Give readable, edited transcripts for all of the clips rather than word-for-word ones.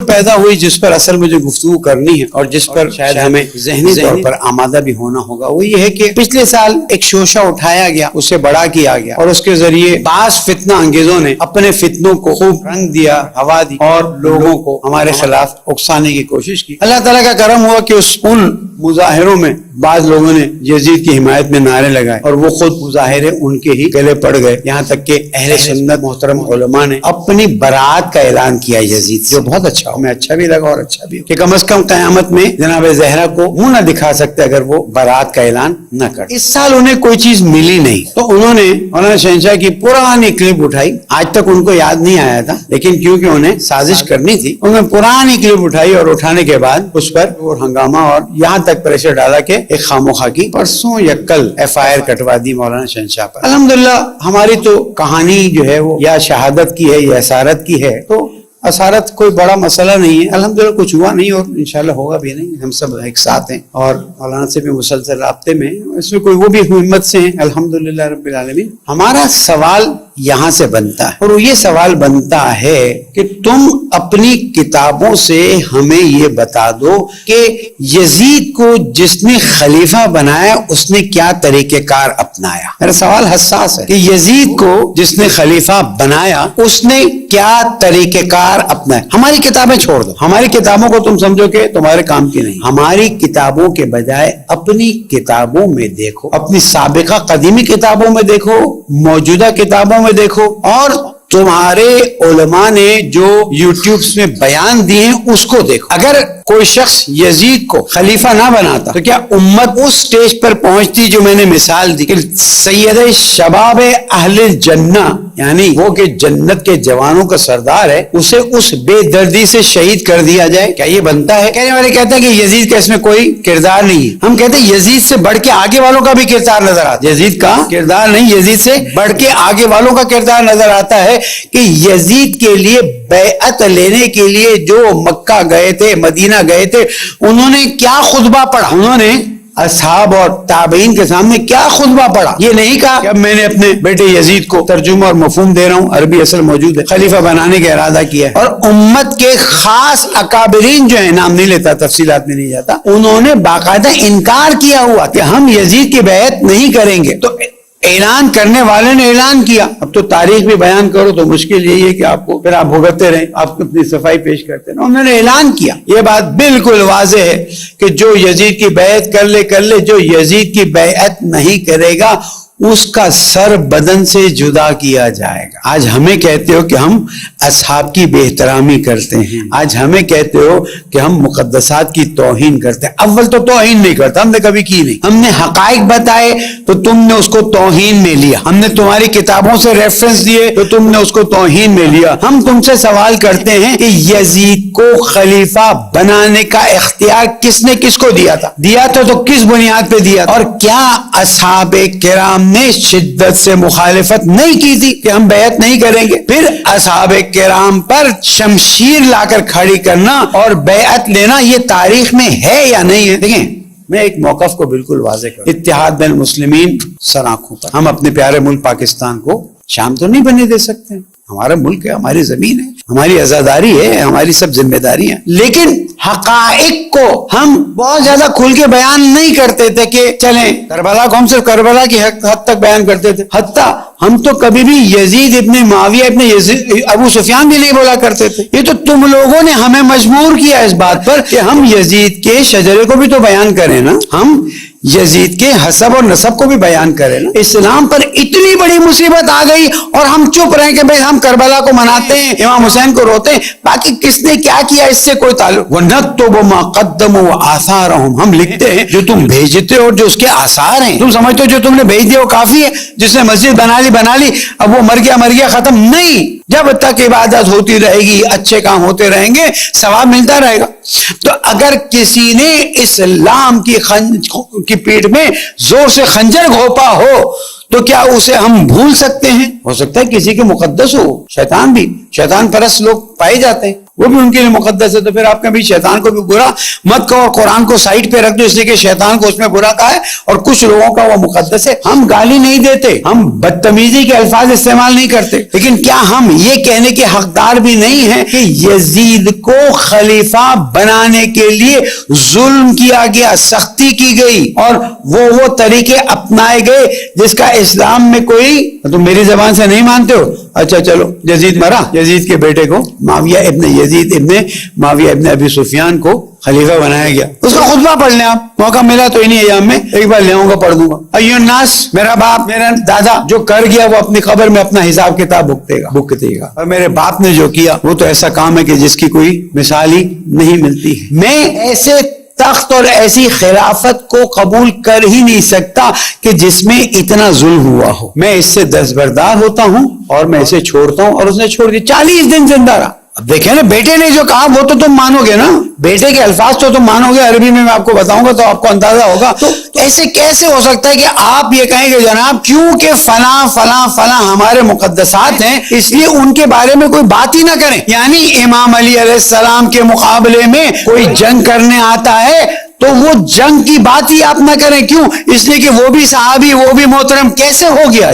پیدا ہوئی جس پر اصل مجھے گفتگو کرنی ہے اور جس پر شاید ہمیں ذہنی طور پر آمادہ بھی ہونا ہوگا، وہ یہ ہے کہ پچھلے سال ایک شوشہ اٹھایا گیا، اسے بڑا کیا گیا اور اس کے ذریعے بعض فتنہ انگیزوں نے اپنے فتنوں کو خوب رنگ دیا، ہوا دی اور لوگوں کو ہمارے خلاف اکسانے کی کوشش کی۔ اللہ تعالیٰ کا کرم ہوا کہ ان مظاہروں میں بعض لوگوں نے یزید کی حمایت میں نعرے لگائے اور وہ خود مظاہرے ان کے ہی گلے پڑ گئے، یہاں تک کہ اہل سنت محترم علماء نے اپنی برات کا اعلان کیا یزید، جو بہت اچھا، ہمیں اچھا بھی لگا اور اچھا بھی کہ کم از کم قیامت میں جناب زہرا کو منہ نہ دکھا سکتے اگر وہ برات کا اعلان نہ کرتے۔ اس سال انہیں کوئی چیز ملی نہیں تو انہوں نے مولانا شہنشاہ کی پرانی کلپ اٹھائی، آج تک ان کو یاد نہیں آیا تھا لیکن کیونکہ انہیں سازش کرنی تھی، انہوں نے پرانی کلپ اٹھائی اور اٹھانے کے بعد اس پر ہنگامہ اور یہاں تک پریشر ڈالا کہ ایک خاموخواہ کی پرسوں یا کل FIR کٹوا دی مولانا شہنشاہ پر۔ الحمدللہ ہماری تو کہانی جو ہے وہ یا شہادت کی ہے یا اسارت کی ہے، تو اسارت کوئی بڑا مسئلہ نہیں ہے، الحمدللہ کچھ ہوا نہیں اور انشاءاللہ ہوگا بھی نہیں، ہم سب ایک ساتھ ہیں اور مولانا سے بھی مسلسل رابطے میں، اس میں کوئی وہ بھی ہمت سے ہیں الحمدللہ رب العالمین۔ ہمارا سوال یہاں سے بنتا ہے اور یہ سوال بنتا ہے کہ تم اپنی کتابوں سے ہمیں یہ بتا دو کہ یزید کو جس نے خلیفہ بنایا اس نے کیا طریقہ کار اپنایا۔ میرا سوال حساس ہے کہ یزید کو جس نے خلیفہ بنایا اس نے کیا طریقہ کار اپنایا۔ ہماری کتابیں چھوڑ دو، ہماری کتابوں کو تم سمجھو کہ تمہارے کام کی نہیں، ہماری کتابوں کے بجائے اپنی کتابوں میں دیکھو، اپنی سابقہ قدیمی کتابوں میں دیکھو، موجودہ کتابوں میں دیکھو اور تمہارے علماء نے جو یوٹیوبز میں بیان دیے ہیں اس کو دیکھو۔ اگر کوئی شخص یزید کو خلیفہ نہ بناتا تو کیا امت اس سٹیج پر پہنچتی جو میں نے مثال دی کہ سید شباب اہل جنہ، یعنی وہ کہ جنت کے جوانوں کا سردار ہے، اسے اس بے دردی سے شہید کر دیا جائے؟ کیا یہ بنتا ہے؟ کہنے والے کہتے ہیں کہ یزید کا اس میں کوئی کردار نہیں ہے۔ ہم کہتے ہیں یزید سے بڑھ کے آگے والوں کا بھی کردار نظر آتا ہے، یزید کا کردار نہیں، یزید سے بڑھ کے آگے والوں کا کردار نظر آتا ہے کہ یزید کے لیے بیعت لینے کے لیے جو مکہ گئے تھے، مدینہ گئے تھے، انہوں نے کیا خطبہ پڑھا، انہوں نے اصحاب اور تابعین کے سامنے کیا خطبہ پڑھا؟ یہ نہیں کہا کہ اب میں نے اپنے بیٹے یزید کو ترجمہ اور مفہوم دے رہا ہوں، عربی اصل موجود ہے، خلیفہ بنانے کا ارادہ کیا ہے۔ اور امت کے خاص اکابرین جو ہیں، نام نہیں لیتا، تفصیلات میں نہیں جاتا، انہوں نے باقاعدہ انکار کیا ہوا کہ ہم یزید کی بیعت نہیں کریں گے۔ تو اعلان کرنے والے نے اعلان کیا، اب تو تاریخ بھی بیان کرو تو مشکل یہی ہے کہ آپ کو پھر آپ بھگتتے رہیں، آپ اپنی صفائی پیش کرتے رہیں۔ انہوں نے اعلان کیا، یہ بات بالکل واضح ہے کہ جو یزید کی بیعت کر لے، جو یزید کی بیعت نہیں کرے گا اس کا سر بدن سے جدا کیا جائے گا۔ آج ہمیں کہتے ہو کہ ہم اصحاب کی بے احترامی کرتے ہیں، آج ہمیں کہتے ہو کہ ہم مقدسات کی توہین کرتے ہیں۔ اول تو توہین نہیں کرتا، ہم نے کبھی کی نہیں، ہم نے حقائق بتائے تو تم نے اس کو توہین میں لیا، ہم نے تمہاری کتابوں سے ریفرنس دیے تو تم نے اس کو توہین میں لیا۔ ہم تم سے سوال کرتے ہیں کہ یزید کو خلیفہ بنانے کا اختیار کس نے کس کو دیا تھا؟ دیا تو کس بنیاد پہ دیا؟ اور کیا اصحاب کرام نے شدت سے مخالفت نہیں کی تھی کہ ہم بیعت نہیں کریں گے؟ پھر اصحاب کرام پر شمشیر لا کر کھڑی کرنا اور بیعت لینا یہ تاریخ میں ہے یا نہیں ہے؟ دیکھیں میں ایک موقف کو بالکل واضح کروں، اتحاد بین المسلمین سر آنکھوں پر، ہم اپنے پیارے ملک پاکستان کو شام تو نہیں بننے دے سکتے، ہمارا ملک ہے، ہماری زمین ہے، ہماری آزاداری ہے، ہماری سب ذمہ داری ہیں، لیکن حقائق کو ہم بہت زیادہ کھل کے بیان نہیں کرتے تھے کہ چلیں کربلا کو ہم صرف کربلا کی حد تک بیان کرتے تھے، حتیٰ ہم تو کبھی بھی یزید ابن معاویہ ابن یزید ابو سفیان بھی نہیں بولا کرتے تھے۔ یہ تو تم لوگوں نے ہمیں مجبور کیا اس بات پر کہ ہم یزید کے شجرے کو بھی تو بیان کریں نا، ہم یزید کے حسب اور نسب کو بھی بیان کریں نا۔ اسلام پر اتنی بڑی مصیبت آ گئی اور ہم چپ رہے کہ بھئی ہم کربلا کو مناتے ہیں، امام حسین کو روتے ہیں، باقی کس نے کیا کیا اس سے کوئی تعلق۔ وَنَكْتُبُ مَا قَدَّمُوا وَآثَارَهُمْ، ہم لکھتے ہیں جو تم بھیجتے ہو اور جو اس کے آثار ہیں۔ تم سمجھتے ہو جو تم نے بھیج دیا وہ کافی ہے؟ جس نے مسجد بنا لی اب وہ مر گیا ختم نہیں، جب تک عبادت ہوتی رہے گی، اچھے کام ہوتے رہیں گے، ثواب ملتا رہے گا۔ تو اگر کسی نے اسلام کی پیٹھ میں زور سے خنجر گھونپا ہو تو کیا اسے ہم بھول سکتے ہیں؟ ہو سکتا ہے کسی کے مقدس ہو، شیطان پرست لوگ پائے جاتے ہیں، وہ بھی ان کے لیے مقدس ہے. تو پھر آپ کبھی شیطان کو بھی برا مت کہو اور قرآن کو سائڈ پہ رکھ دو اس لیے کہ شیطان کو اس میں برا کہا ہے اور کچھ لوگوں کا وہ مقدس ہے. ہم گالی نہیں دیتے، ہم بدتمیزی کے الفاظ استعمال نہیں کرتے، لیکن کیا ہم یہ کہنے کے حقدار بھی نہیں ہیں کہ یزید کو خلیفہ بنانے کے لیے ظلم کیا گیا، سختی کی گئی اور وہ طریقے اپنائے گئے جس کا اسلام میں کوئی، تم میری زبان سے نہیں مانتے ہو؟ اچھا چلو، یزید مرا، یزید کے بیٹے کو معاویہ ابن یزید ابن معاویہ ابن ابی سفیان کو خلیفہ بنایا گیا. اس کا خطبہ پڑھ لیں آپ، موقع ملا تو انہی ایام میں ایک بار لے آؤں گا، پڑھ دوں گا. ایھا الناس، میرا باپ میرا دادا جو کر گیا وہ اپنی قبر میں اپنا حساب کتاب بھگتے گا، اور میرے باپ نے جو کیا وہ تو ایسا کام ہے کہ جس کی کوئی مثال ہی نہیں ملتی ہے. میں ایسے تخت اور ایسی خلافت کو قبول کر ہی نہیں سکتا کہ جس میں اتنا ظلم ہوا ہو. میں اس سے دستبردار ہوتا ہوں اور میں اسے چھوڑتا ہوں، اور اس نے چھوڑ دی، 40 دن زندہ رہا. اب دیکھیں نا، بیٹے نے جو کہا وہ تو تم مانو گے نا، بیٹے کے الفاظ تو تم مانو گے، عربی میں آپ کو بتاؤں گا تو آپ کو اندازہ ہوگا. تو ایسے کیسے ہو سکتا ہے کہ آپ یہ کہیں کہ جناب کیونکہ فلاں فلاں فلاں ہمارے مقدسات ہیں اس لیے ان کے بارے میں کوئی بات ہی نہ کریں؟ یعنی امام علی علیہ السلام کے مقابلے میں کوئی جنگ کرنے آتا ہے تو وہ جنگ کی بات ہی آپ نہ کریں. کیوں؟ اس لیے کہ وہ بھی صحابی، وہ بھی محترم. کیسے ہو گیا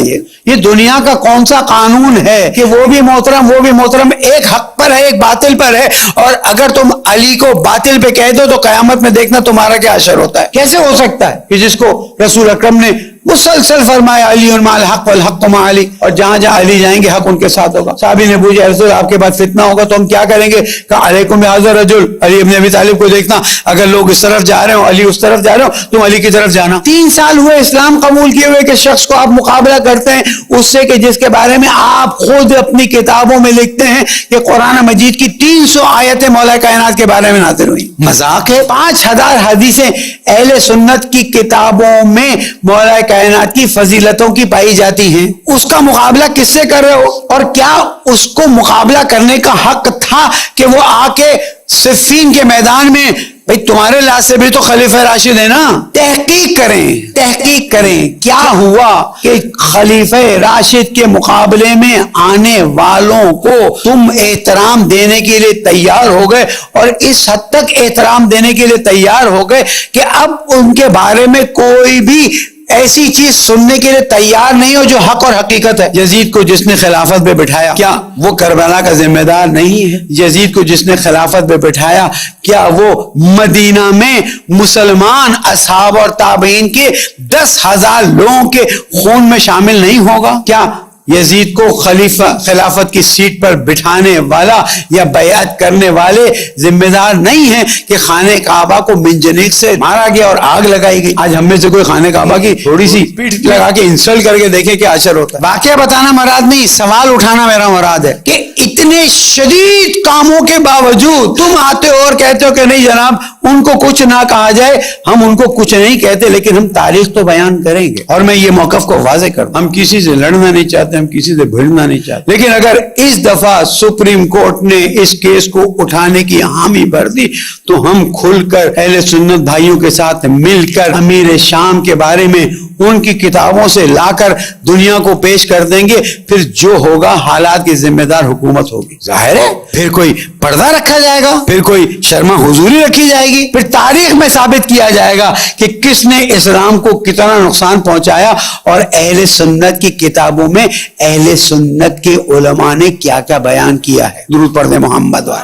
یہ دنیا کا کون سا قانون ہے کہ وہ بھی محترم وہ بھی محترم، ایک حق پر ہے ایک باطل پر ہے، اور اگر تم علی کو باطل پہ کہہ دو تو قیامت میں دیکھنا تمہارا کیا اثر ہوتا ہے. کیسے ہو سکتا ہے کہ جس کو رسول اکرم نے مسلسل فرمایا علی مع الحق والحق مع علی، اور جہاں جہاں علی جائیں گے حق ان کے ساتھ ہوگا. صحابی نے پوچھا رسول آپ کے بعد فتنہ ہوگا تو ہم کیا کریں گے؟ کہا علیکم بہذا الرجل، علی ابن ابی طالب کو دیکھنا، اگر لوگ اس طرف جا رہے ہو علی اس طرف جا رہے ہو تم علی کی طرف جانا. 3 سال ہوئے اسلام قبول کیے ہوئے کہ شخص کو آپ مقابلہ کرتے ہیں اس سے کہ جس کے بارے میں آپ خود اپنی کتابوں میں لکھتے ہیں کہ قرآن مجید کی 300 آیتیں مولا کائنات کے بارے میں نازل ہوئی. مذاق ہے؟ 5000 حدیثیں اہل سنت کی کتابوں میں مولا کائنات کی فضیلتوں کی پائی جاتی ہیں. اس کا مقابلہ کس سے کر رہے ہو؟ اور کیا اس کو مقابلہ کرنے کا حق تھا کہ وہ آ کے صفین کے میدان میں، بھئی تمہارے لحاظ سے بھی تو خلیفہ راشد ہے نا، تحقیق کریں کیا ہوا کہ خلیفہ راشد کے مقابلے میں آنے والوں کو تم احترام دینے کے لیے تیار ہو گئے، اور اس حد تک احترام دینے کے لیے تیار ہو گئے کہ اب ان کے بارے میں کوئی بھی ایسی چیز سننے کے لیے تیار نہیں ہو جو حق اور حقیقت ہے. یزید کو جس نے خلافت پہ بٹھایا کیا وہ کربلا کا ذمہ دار نہیں ہے؟ یزید کو جس نے خلافت پہ بٹھایا کیا وہ مدینہ میں مسلمان اصحاب اور تابعین کے 10,000 لوگوں کے خون میں شامل نہیں ہوگا؟ کیا یزید کو خلافت کی سیٹ پر بٹھانے والا یا بیعت کرنے والے ذمہ دار نہیں ہیں کہ خانہ کعبہ کو منجنیق سے مارا گیا اور آگ لگائی گئی؟ آج ہم میں سے کوئی خانہ کعبہ کی تھوڑی سی پیٹ لگا کے انسلٹ کر کے دیکھیں کیا اثر ہوتا ہے. واقعہ بتانا مراد نہیں، سوال اٹھانا میرا مراد ہے کہ اتنے شدید کاموں کے باوجود تم آتے ہو اور کہتے ہو کہ نہیں جناب ان کو کچھ نہ کہا جائے. ہم ان کو کچھ نہیں کہتے لیکن ہم تاریخ تو بیان کریں گے، اور میں یہ موقف کو واضح کروں، ہم کسی سے لڑنا نہیں چاہتے، ہم کسی سے بھیڑنا نہیں چاہتے، لیکن اگر اس دفعہ سپریم کورٹ نے اس کیس کو اٹھانے کی حامی بھر دی تو ہم کھل کر اہل سنت بھائیوں کے ساتھ مل کر امیر شام کے بارے میں ان کی کتابوں سے لا کر دنیا کو پیش کر دیں گے. پھر جو ہوگا حالات کی ذمہ دار حکومت ہوگی. ظاہر ہے پھر کوئی پردہ رکھا جائے گا، پھر کوئی شرما حضوری رکھی جائے گی، پھر تاریخ میں ثابت کیا جائے گا کہ کس نے اسلام کو کتنا نقصان پہنچایا اور اہل سنت کی کتابوں میں اہل سنت کے علماء نے کیا کیا بیان کیا ہے. درود پڑھ دیں محمد وال.